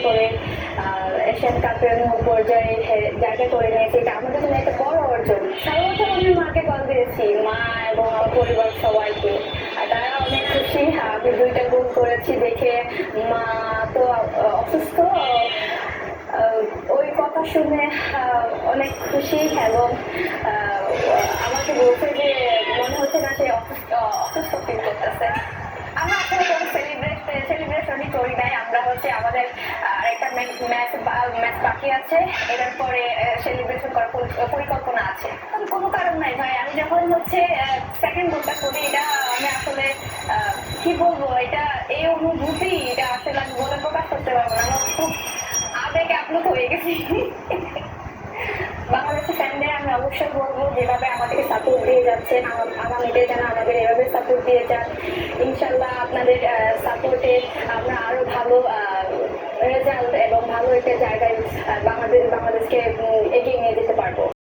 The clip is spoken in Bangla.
করে এশিয়ান কাপের পর্যায়ে জায়গা করে নিয়েছি, এটা আমাদের জন্য একটা বড় অর্জন। সর্বপ্রথম আমি মাকে কল দিয়েছি, মা এবং আমার পরিবার সবাইকে, আর তারা অনেক খুশি। আমি 2টা গোল করেছি দেখে। মা তো অসুস্থ, ওই কথা শুনে অনেক খুশি এবং আমাকে বলছে যে মনে হচ্ছে না সে অসুস্থ ফিল করতেছে। আমরা আসলে কোনো সেলিব্রেশনই করি নাই। আমরা হচ্ছে আমাদের একটা ম্যাচ বাকি আছে, এটার পরে সেলিব্রেশন করার পরিকল্পনা আছে। কোনো কারণ নাই ভাই, আমি যখন হচ্ছে সেকেন্ড গোলটা করি, এটা আমি আসলে কি বলবো, এটা এই অনুভূতি, এটা আসলে আমি বলে প্রকাশ করতে পারবো না। আমার খুব আবেগে আপ্লুত হয়ে গেছি। বাংলাদেশের ফ্যানদের আমি অবশ্যই বলবো, যেভাবে আমাদেরকে সাপোর্ট দিয়ে যাচ্ছেন, আগামীতে যেন আমাদের এভাবে সাপোর্ট দিয়ে যান। ইনশাল্লাহ আপনাদের সাপোর্টে আমরা আরো ভালো রেজাল্ট এবং ভালো একটা জায়গায় বাংলাদেশকে এগিয়ে নিয়ে যেতে